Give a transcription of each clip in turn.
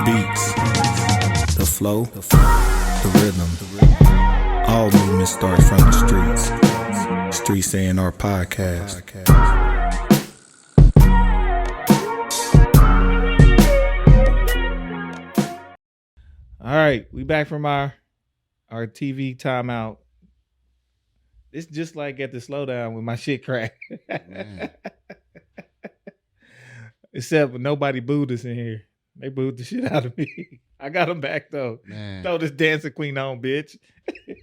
beats, the flow, the rhythm. All movement starts from the streets. Streets A&R Podcast. All right, we back from our TV timeout. It's just like at the slowdown when my shit cracked. Except nobody booed us in here. They booed the shit out of me. I got them back though. Man. Throw this dancing queen on, bitch.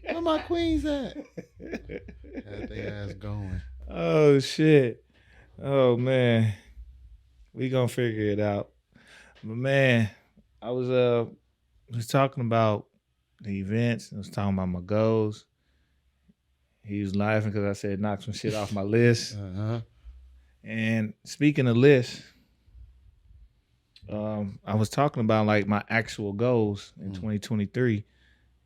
Where my queens at? Had they ass going. Oh shit. Oh man. We gonna figure it out. But man, I was talking about the events. I was talking about my goals. He was laughing because I said knock some shit off my list. Uh-huh. And speaking of lists, I was talking about like my actual goals in 2023,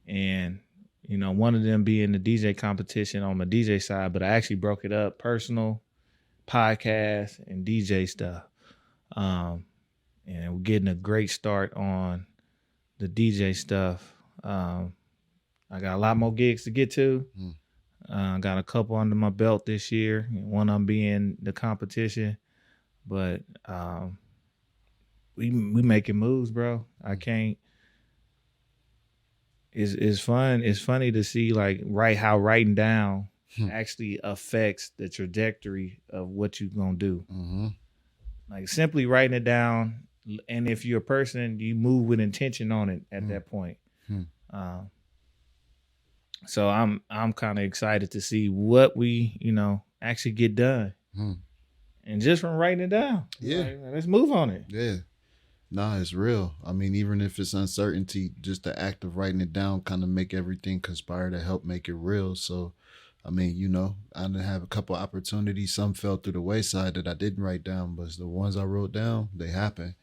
and you know, one of them being the DJ competition on my DJ side, but I actually broke it up: personal, podcast, and DJ stuff. And we're getting a great start on the DJ stuff. I got a lot more gigs to get to. Got a couple under my belt this year. One of them being the competition, but we making moves, bro. I can't. It's fun. It's funny to see like how writing down actually affects the trajectory of what you're gonna do. Mm-hmm. Like simply writing it down, and if you're a person, you move with intention on it at that point. So I'm kind of excited to see what we, actually get done. And just from writing it down. Yeah. Like, let's move on it. Yeah. Nah, it's real. I mean, even if it's uncertainty, just the act of writing it down kind of make everything conspire to help make it real. So, I mean, I didn't have a couple opportunities. Some fell through the wayside that I didn't write down, but the ones I wrote down, they happened.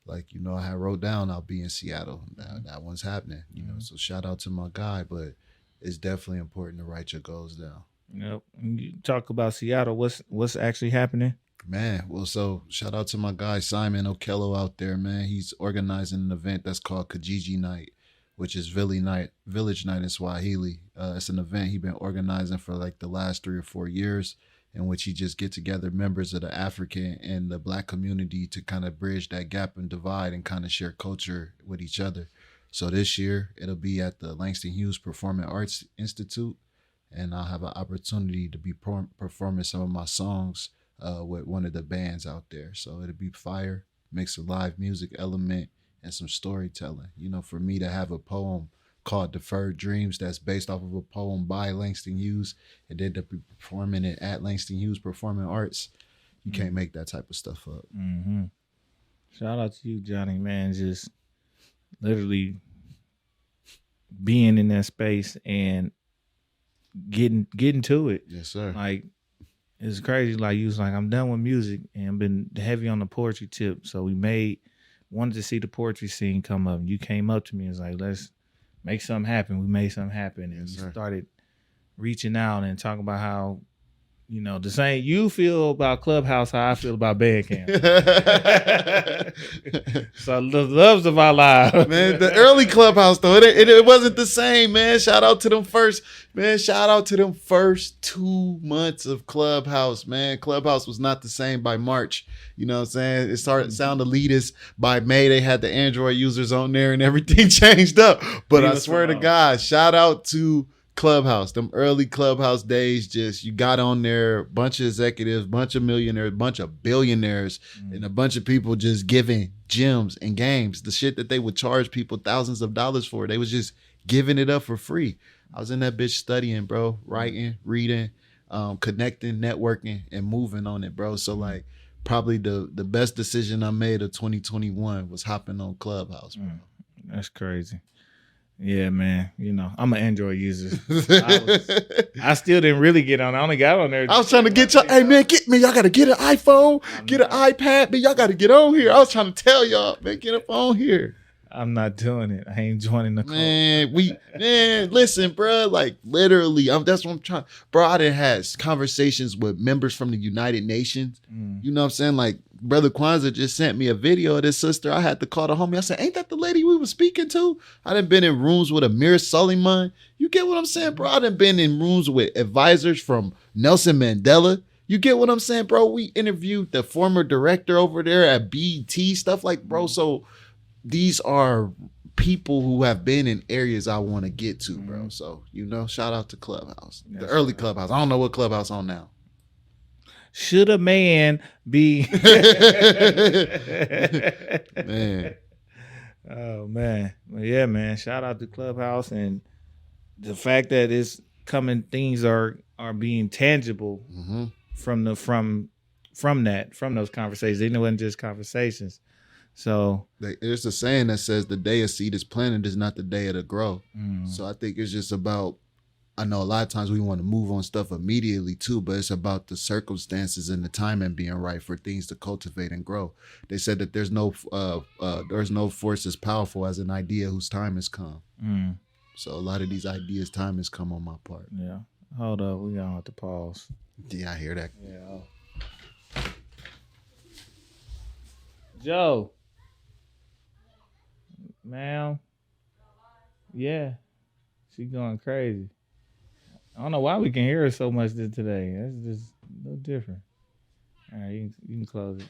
Like, I had wrote down I'll be in Seattle. That one's happening, So shout out to my guy, but it's definitely important to write your goals down. Yep. You talk about Seattle. What's actually happening? Man, well, so shout out to my guy Simon Okello out there, man. He's organizing an event that's called Kijiji Night, which is Village Night in Swahili. It's an event he's been organizing for like the last 3 or 4 years, in which he just get together members of the African and the Black community to kind of bridge that gap and divide and kind of share culture with each other. So this year it'll be at the Langston Hughes Performing Arts Institute, and I'll have an opportunity to be performing some of my songs with one of the bands out there. So it'll be fire, mix a live music element and some storytelling. For me to have a poem called Deferred Dreams that's based off of a poem by Langston Hughes and then to be performing it at Langston Hughes Performing Arts, you can't make that type of stuff up. Mm-hmm. Shout out to you, Johnny, man. Just literally being in that space and getting to it. Yes, sir. Like, it's crazy. Like, you was like, I'm done with music and I've been heavy on the poetry tip. So wanted to see the poetry scene come up. You came up to me and was like, let's make something happen. We made something happen. And Yes, we started reaching out and talking about how, the same you feel about Clubhouse, how I feel about Bandcamp. So the loves of our lives. Man, the early Clubhouse, though, it wasn't the same, man. Shout out to them first 2 months of Clubhouse, man. Clubhouse was not the same by March. You know what I'm saying? It started to sound elitist. By May, they had the Android users on there and everything changed up. But I swear to God, shout out to Clubhouse, them early Clubhouse days. Just you got on there, bunch of executives, bunch of millionaires, bunch of billionaires, and a bunch of people just giving gems and games, the shit that they would charge people thousands of dollars for. They was just giving it up for free. I was in that bitch studying, bro, writing, reading, connecting, networking, and moving on it, bro. So like probably the best decision I made of 2021 was hopping on Clubhouse, bro. That's crazy. Yeah, man. I'm an Android user. I still didn't really get on. I only got on there. I was trying to get y'all. Hey, man, get me. Y'all got to get an iPhone, get an iPad. Man, y'all got to get on here. I was trying to tell y'all, man, get up on here. I'm not doing it. I ain't joining the club. Man, listen, bro. Like literally, that's what I'm trying. Bro, I done had conversations with members from the United Nations. You know what I'm saying? Like Brother Kwanzaa just sent me a video of this sister. I had to call the homie. I said, ain't that the lady we was speaking to? I done been in rooms with Amir Suleiman. You get what I'm saying, bro? I done been in rooms with advisors from Nelson Mandela. You get what I'm saying, bro? We interviewed the former director over there at BET, stuff like, bro. So these are people who have been in areas I want to get to, bro. So, shout out to Clubhouse. That's the early Clubhouse. I don't know what Clubhouse on now. Should a man be... Man. Oh, man. Well, yeah, man. Shout out to Clubhouse, and the fact that it's coming, things are being tangible from those conversations. It wasn't just conversations. So there's a saying that says the day a seed is planted is not the day it'll grow. So I think it's just about, I know a lot of times we want to move on stuff immediately too, but it's about the circumstances and the timing being right for things to cultivate and grow. They said that there's no force as powerful as an idea whose time has come. So a lot of these ideas, time has come on my part. Yeah. Hold up, we gonna have to pause. Yeah, I hear that. Yeah. Joe. Ma'am. Yeah. She going crazy. I don't know why we can hear her so much today. That's just a little different. All right, you can close it.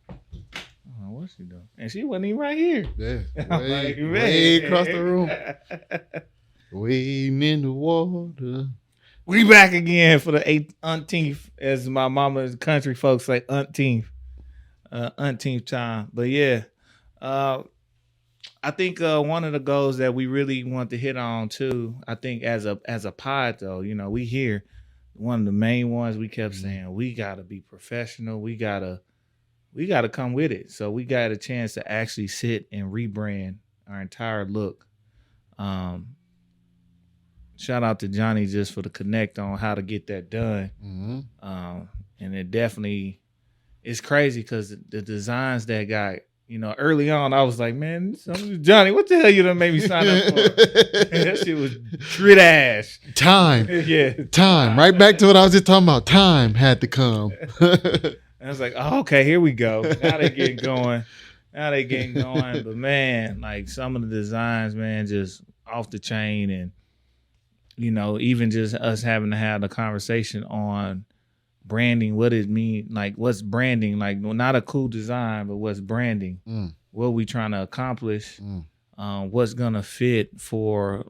I don't know what she doing. And she wasn't even right here. Yeah. Way, way across the room. Wading in the water. We back again for the umpteenth, as my mama's country folks say, umpteenth time. But yeah, I think one of the goals that we really want to hit on too, I think as a pod though, we hear one of the main ones we kept saying, we gotta be professional, we gotta come with it. So we got a chance to actually sit and rebrand our entire look. Shout out to Johnny just for the connect on how to get that done. And it definitely, it's crazy because the designs that got, early on, I was like, man, Johnny, what the hell you done made me sign up for? That shit was grit ass. Time. Yeah. Time. Right back to what I was just talking about. Time had to come. And I was like, oh, okay, here we go. Now they getting going. But man, like some of the designs, man, just off the chain. And even just us having to have the conversation on branding, what it mean, like what's branding, like not a cool design, but what's branding, what we trying to accomplish, what's gonna fit for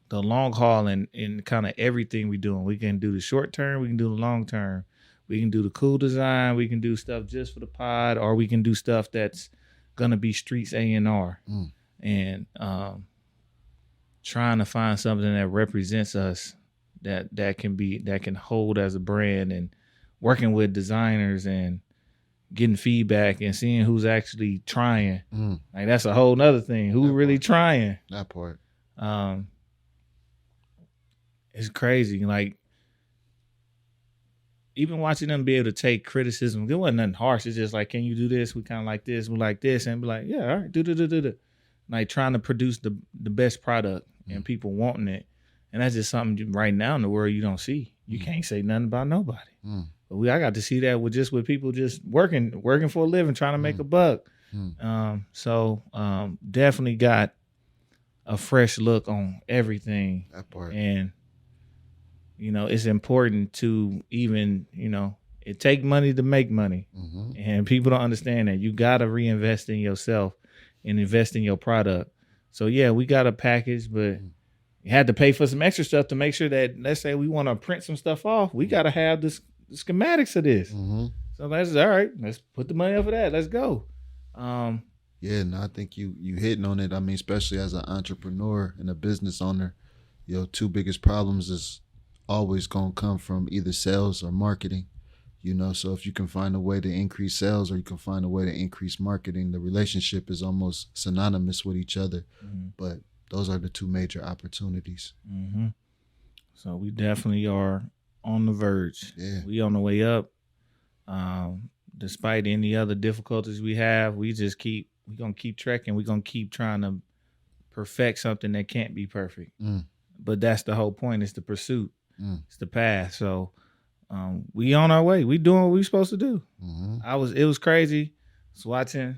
the long haul and kind of everything we doing. We can do the short term, we can do the long term, we can do the cool design, we can do stuff just for the pod, or we can do stuff that's gonna be Streets A&R. And trying to find something that represents us, that can hold as a brand, and working with designers and getting feedback and seeing who's actually trying. Like that's a whole nother thing. Who really trying? That part. It's crazy. Like even watching them be able to take criticism, it wasn't nothing harsh. It's just like, can you do this? We kind of like this. We like this, and be like, yeah, all right, do. Like trying to produce the best product and people wanting it. And that's just something right now in the world you don't see. You can't say nothing about nobody. But I got to see that with people just working for a living, trying to make a buck. So definitely got a fresh look on everything. That part. And, it's important to even, it take money to make money. And people don't understand that. You got to reinvest in yourself and invest in your product. So yeah, we got a package, but you had to pay for some extra stuff to make sure that, let's say we want to print some stuff off, we got to have the schematics of this. So that's all right. Let's put the money up for that. Let's go. Yeah, no, I think you hitting on it. I mean, especially as an entrepreneur and a business owner, your two biggest problems is always going to come from either sales or marketing. So if you can find a way to increase sales or you can find a way to increase marketing, the relationship is almost synonymous with each other. But those are the two major opportunities. So we definitely are on the verge. Yeah. We on the way up. Despite any other difficulties we have, we're going to keep trekking. We're going to keep trying to perfect something that can't be perfect. But that's the whole point. It's the pursuit. It's the path. So we on our way. We doing what we supposed to do. Mm-hmm. It was crazy. I was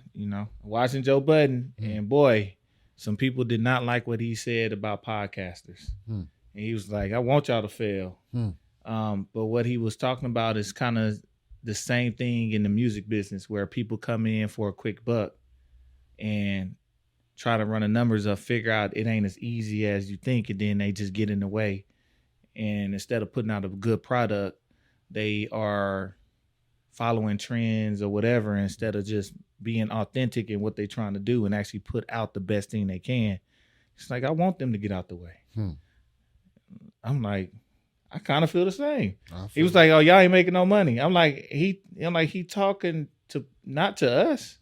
watching Joe Budden, and boy, some people did not like what he said about podcasters. And he was like, I want y'all to fail. But what he was talking about is kind of the same thing in the music business, where people come in for a quick buck and try to run the numbers up, figure out it ain't as easy as you think, and then they just get in the way. And instead of putting out a good product, they are following trends or whatever, instead of just being authentic in what they're trying to do and actually put out the best thing they can. It's like, I want them to get out the way. I'm like, I kind of feel the same. He was like, oh, y'all ain't making no money. I'm like, he talking to, not to us.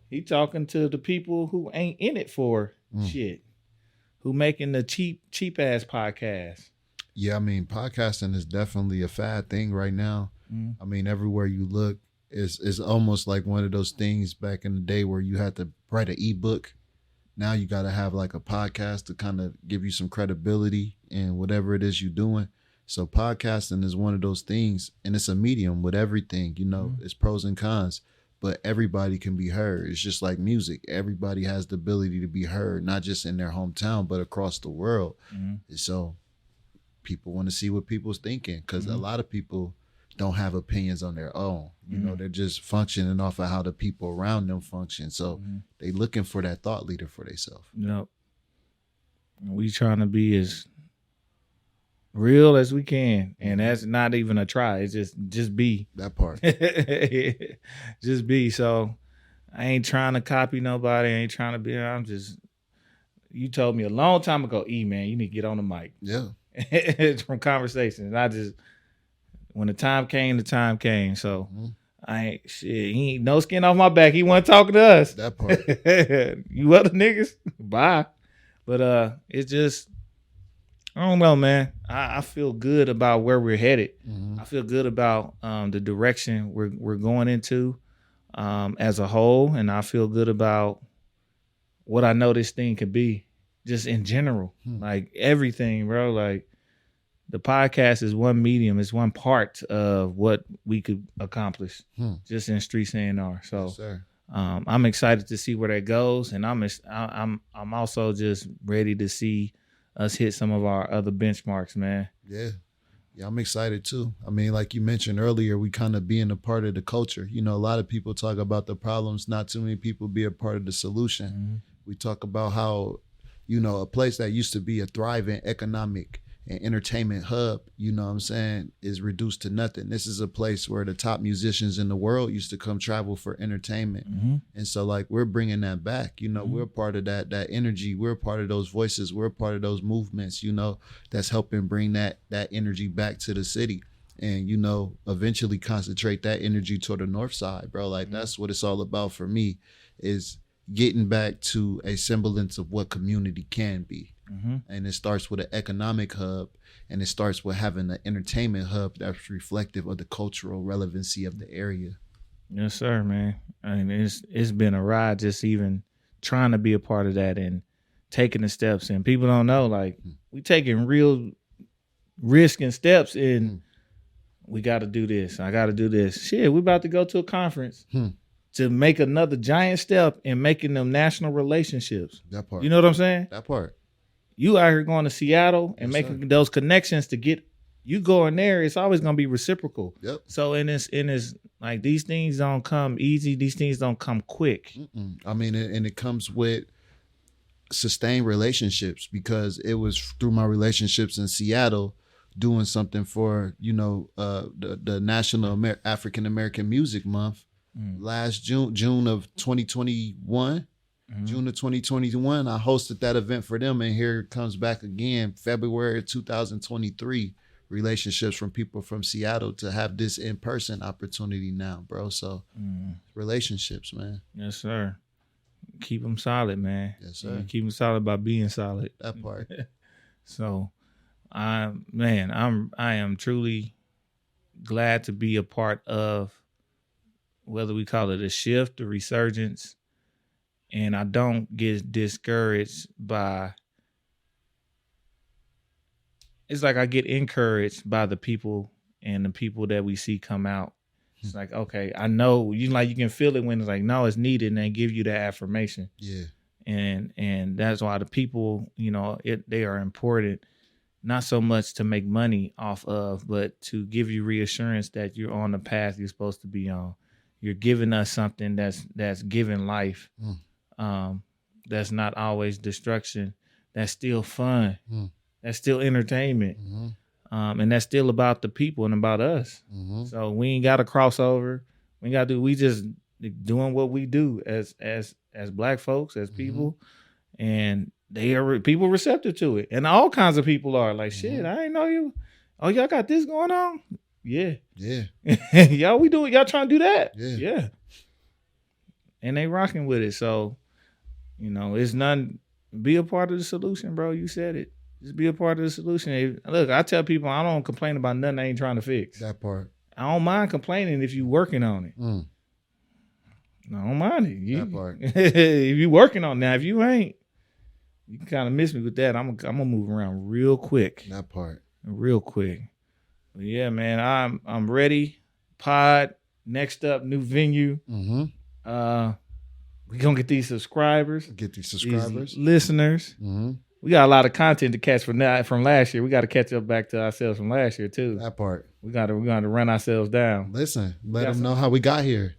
He talking to the people who ain't in it for shit, who making the cheap ass podcast. Yeah, I mean, podcasting is definitely a fad thing right now. I mean, everywhere you look, is almost like one of those things back in the day where you had to write an ebook. Now you got to have like a podcast to kind of give you some credibility in whatever it is you're doing. So podcasting is one of those things, and it's a medium with everything, you know, it's pros and cons, but everybody can be heard. It's just like music. Everybody has the ability to be heard, not just in their hometown, but across the world. So people want to see what people's thinking, because a lot of people don't have opinions on their own. You know, they're just functioning off of how the people around them function. So they looking for that thought leader for themselves. Yep. We trying to be as real as we can, and that's not even a try. It's just be that part. Just be. So I ain't trying to copy nobody. I ain't trying to be. I'm just. You told me a long time ago, man, you need to get on the mic. Yeah. From conversations. I just, when the time came, the time came. So I ain't shit. He ain't no skin off my back. He wasn't talking to us. That part. You other niggas, bye. But it's just, I don't know, man. I feel good about where we're headed. I feel good about the direction we're going into as a whole, and I feel good about what I know this thing could be. Just in general, like everything, bro. Like the podcast is one medium, it's one part of what we could accomplish just in Streets A&R. So Yes, I'm excited to see where that goes, and I'm also just ready to see us hit some of our other benchmarks, man. Yeah, I'm excited too. I mean, like you mentioned earlier, we kind of being a part of the culture. You know, a lot of people talk about the problems, not too many people be a part of the solution. We talk about how, you know, a place that used to be a thriving economic and entertainment hub, you know what I'm saying, is reduced to nothing. This is a place where the top musicians in the world used to come travel for entertainment. And so like we're bringing that back, you know, we're part of that energy. We're part of those voices. We're part of those movements, you know, that's helping bring that energy back to the city. And, you know, eventually concentrate that energy toward the north side, bro. Like that's what it's all about for me, is getting back to a semblance of what community can be. And it starts with an economic hub, and it starts with having an entertainment hub that's reflective of the cultural relevancy of the area. Yes, sir, man. I mean, it's been a ride just even trying to be a part of that and taking the steps. And people don't know, like, we taking real risk and steps, and we got to do this. I got to do this. Shit, we about to go to a conference to make another giant step in making them national relationships. That part. You know what I'm saying? That part. You out here going to Seattle and Yes, making those connections to get you going there. It's always going to be reciprocal. Yep. So in this like, these things don't come easy. These things don't come quick. I mean, and it comes with sustained relationships, because it was through my relationships in Seattle doing something for, you know, the National African American Music Month last June of 2021. June of 2021, I hosted that event for them, and here it comes back again, February 2023, relationships from people from Seattle to have this in-person opportunity now, bro. So relationships, man. Yes, sir. Keep them solid, man. Yes, sir. Keep them solid by being solid. That part. So, I am truly glad to be a part of, whether we call it a shift, a resurgence. And I don't get discouraged by, it's like I get encouraged by the people and the people that we see come out. It's like, okay, I know you can feel it when it's like, no, it's needed, and they give you that affirmation. Yeah. And that's why the people, they are important, not so much to make money off of, but to give you reassurance that you're on the path you're supposed to be on. You're giving us something that's giving life. That's not always destruction. That's still fun. That's still entertainment. And that's still about the people and about us. So we ain't got to cross over. We just doing what we do as Black folks, as people, and people receptive to it. And all kinds of people are like, shit, I ain't know you. Oh, y'all got this going on? Yeah. Y'all trying to do that? Yeah. And they rocking with it. So, it's nothing. Be a part of the solution, bro. You said it. Just be a part of the solution. Look, I tell people I don't complain about nothing I ain't trying to fix. That part. I don't mind complaining if you working on it. I don't mind it. That part. If you working on it. Now, if you ain't, you can kind of miss me with that. I'm gonna move around real quick. That part. Real quick. But yeah, man, I'm ready. Pod, next up, new venue. We gonna get these subscribers. These listeners. We got a lot of content to catch from last year. We got to catch up back to ourselves from last year too. That part. We got to run ourselves down. Listen, let them know how we got here.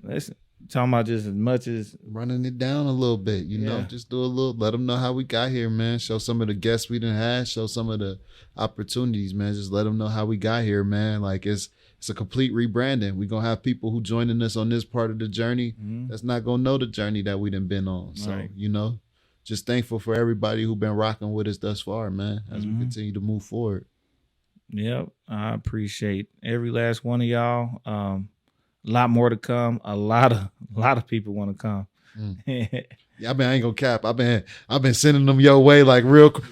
Listen, talking about just as much as running it down a little bit, just do a little. Let them know how we got here, man. Show some of the guests we done had. Show some of the opportunities, man. Just let them know how we got here, man. Like it's a complete rebranding. We're going to have people who joining us on this part of the journey that's not going to know the journey that we done been on. So, right. Just thankful for everybody who been rocking with us thus far, man, as we continue to move forward. Yep. I appreciate every last one of y'all. A lot more to come. A lot of people want to come. Yeah, I ain't gonna cap. I've been sending them your way like real quick.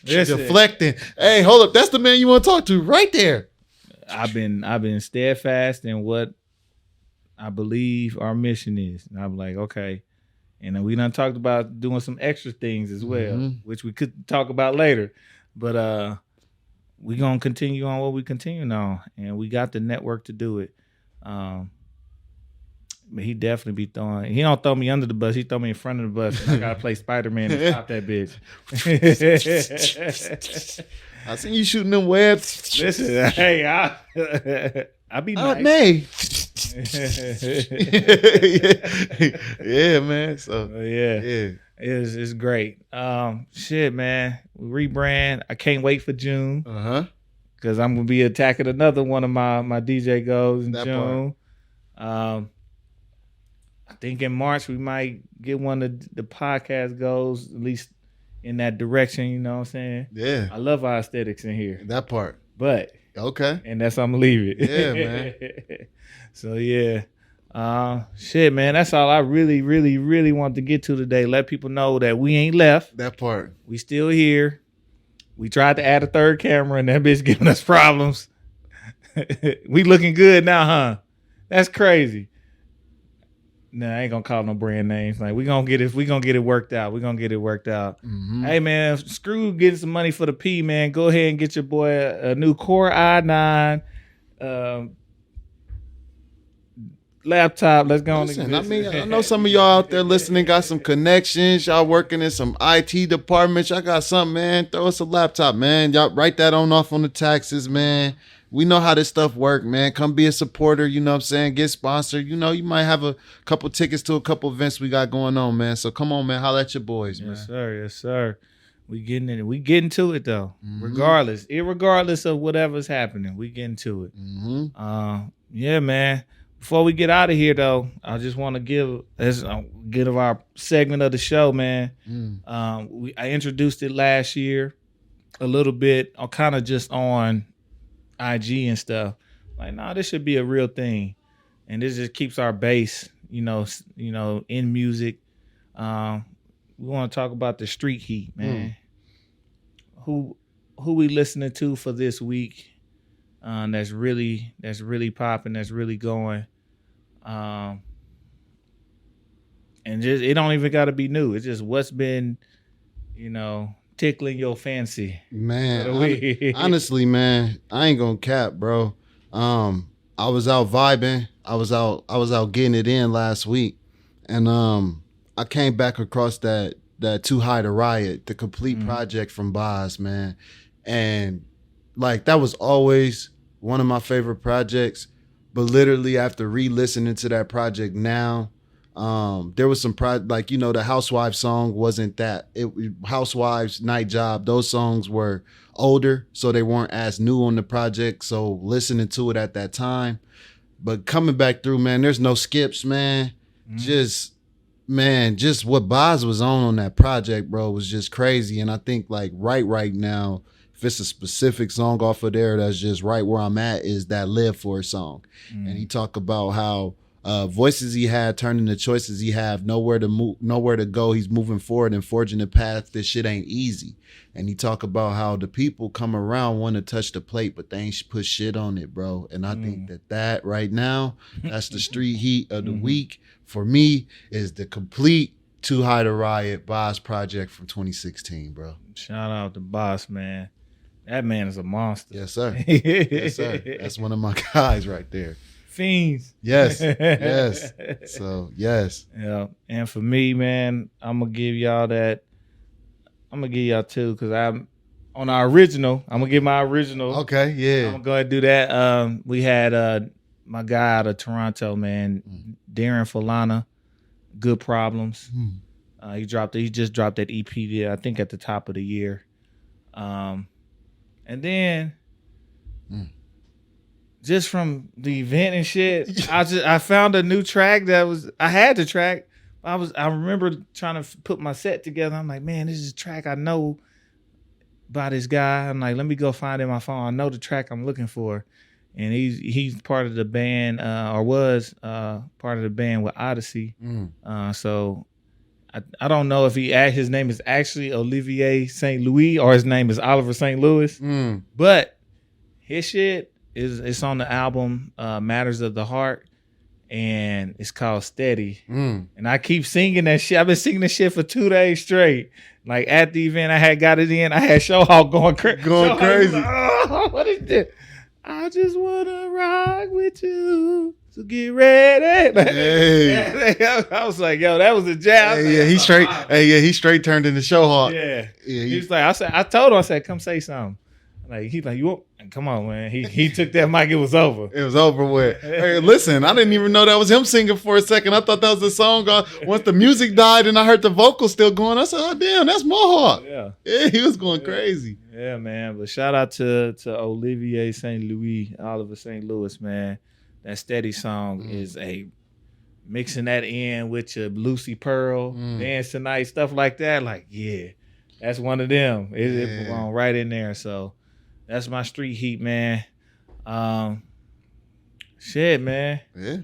Deflecting. Hey, hold up. That's the man you want to talk to right there. I've been steadfast in what I believe our mission is. And I'm like, okay. And then we done talked about doing some extra things as well, which we could talk about later. But we gonna continue on what we continue on, and we got the network to do it. But he definitely be throwing. He don't throw me under the bus. He throw me in front of the bus. And I gotta play Spider-Man and stop that bitch. I seen you shooting them webs. Listen, hey, I be nice. Nay. Yeah, man. So yeah. It's great. Shit, man. We rebrand. I can't wait for June. Because I'm gonna be attacking another one of my DJ goals in June. I think in March we might get one of the podcast goals, at least in that direction. You know what I'm saying? Yeah. I love our aesthetics in here. That part. But okay. And that's how I'm gonna leave it. Yeah, man. So yeah. Shit, man. That's all I really, really, really want to get to today. Let people know that we ain't left. That part. We still here. We tried to add a third camera and that bitch giving us problems. We looking good now, huh? That's crazy. Nah, I ain't gonna call no brand names. Like we gonna get it worked out. We're gonna get it worked out. Hey man, screw getting some money for the P, man. Go ahead and get your boy a new Core i9 laptop. Let's go. Listen, I know some of y'all out there listening got some connections. Y'all working in some IT departments. Y'all got something, man. Throw us a laptop, man. Y'all write that off on the taxes, man. We know how this stuff work, man. Come be a supporter, you know what I'm saying? Get sponsored. You might have a couple tickets to a couple events we got going on, man. So come on, man. Holla at your boys, man. Yes, sir. We getting in it. We getting to it though. Irregardless of whatever's happening, we getting to it. Yeah, man. Before we get out of here though, I just want to give our segment of the show, man. I introduced it last year a little bit, kind of just on IG and stuff. Like, nah, this should be a real thing, and this just keeps our base, in music. We want to talk about the street heat, man. Who we listening to for this week? That's really popping. That's really going. And just it don't even got to be new. It's just what's been, tickling your fancy? Man, honestly, man, I ain't gonna cap, bro. I was out vibing. I was out getting it in last week, and I came back across that Too High to Riot, the complete project from Boz, man, and like that was always one of my favorite projects. But literally after re-listening to that project now, there was some like, you know, the Housewives song wasn't that. Housewives, Night Job, those songs were older, so they weren't as new on the project. So listening to it at that time, but coming back through, man, there's no skips, man. Just what Boz was on that project, bro, was just crazy. And I think like right now, if it's a specific song off of there that's just right where I'm at, is that Live For song. And he talked about how voices he had turned into choices he have, nowhere to go. He's moving forward and forging the path. This shit ain't easy. And he talk about how the people come around want to touch the plate, but they ain't put shit on it, bro. And I think that right now, that's the street heat of the week. For me, is the complete Too High to Riot Boz project from 2016, bro. Shout out to Boz, man. That man is a monster. Yes, sir. Yes, sir. That's one of my guys right there. Fiends. Yes. Yes. So, yes. Yeah. And for me, man, I'm going to give y'all that. I'm going to give y'all two because I'm on our original. I'm going to give my original. Okay, yeah. I'm going to go ahead and do that. We had my guy out of Toronto, man, Darren Falana, Good Problems. He just dropped that EP there, I think at the top of the year. And then just from the event and shit, I found a new track I had the track. I remember trying to put my set together. I'm like, man, this is a track I know by this guy. I'm like, let me go find it in my phone. I know the track I'm looking for. And he's part of the band, or was part of the band with Odyssey. So I don't know if his name is actually Olivier St. Louis or his name is Oliver St. Louis. But his shit it's on the album Matters of the Heart, and it's called Steady. And I keep singing that shit. I've been singing this shit for 2 days straight. Like at the event, I had got it in. I had Showhawk going crazy. Like, oh, what is this? I just wanna rock with you. So get ready. Hey. I was like, yo, that was a jam. He straight turned into Showhawk. Yeah. He was like, I told him, I said, come say something. Like he's like, you want? Come on, man. He took that mic. It was over. It was over with. Hey, listen, I didn't even know that was him singing for a second. I thought that was the song. Once the music died and I heard the vocals still going, I said, oh damn, that's Mohawk. Yeah, he was going crazy. Yeah, man. But shout out to Olivier St. Louis, Oliver St. Louis, man. That Steady song is mixing that in with your Lucy Pearl, Dance Tonight, stuff like that. Like, yeah, that's one of them. It belong right in there. So that's my street heat, man. Shit, man. Yeah.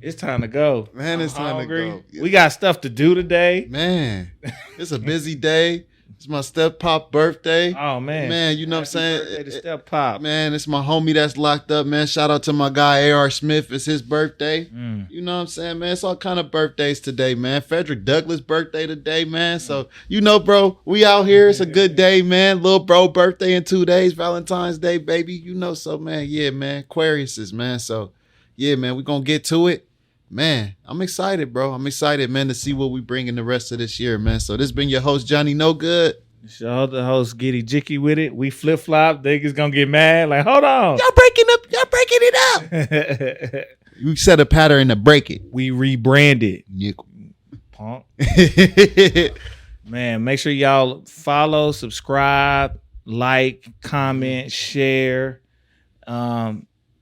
It's time to go. Man, it's time to go. Yeah. We got stuff to do today. Man, it's a busy day. It's my step pop birthday. Oh, man. Man, you know what I'm saying? Birthday to step pop. Man, it's my homie that's locked up, man. Shout out to my guy, A.R. Smith. It's his birthday. You know what I'm saying, man? It's all kind of birthdays today, man. Frederick Douglass' birthday today, man. So, you know, bro, we out here. It's a good day, man. Little bro birthday in 2 days. Valentine's Day, baby. You know, so, man, yeah, man. Aquariuses, man. So, yeah, man, we going to get to it. Man, I'm excited, bro. I'm excited, man, to see what we bring in the rest of this year, man. So this been your host, Johnny No Good. Show the host Giddy Jicky with it. We flip flop. Niggas gonna get mad. Like, hold on. Y'all breaking it up. You set a pattern to break it. We rebranded. Nickel. Punk. Man, make sure y'all follow, subscribe, like, comment, share.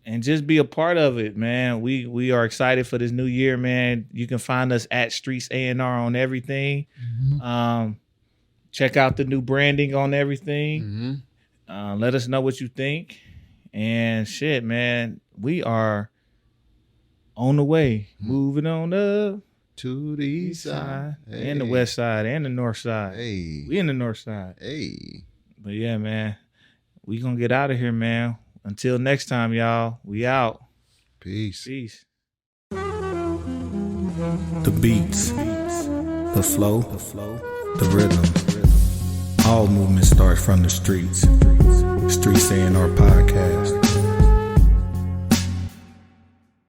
And just be a part of it, man. We are excited for this new year, man. You can find us at Streets A&R on everything. Check out the new branding on everything. Let us know what you think. And shit, man, we are on the way. Moving on up to the east side. Hey. And the west side and the north side. Hey. We in the north side. Hey. But yeah, man, we gonna get out of here, man. Until next time, y'all, we out. Peace. Peace. The beats, the flow, the rhythm. All movement starts from the streets. Streets A&R Podcast.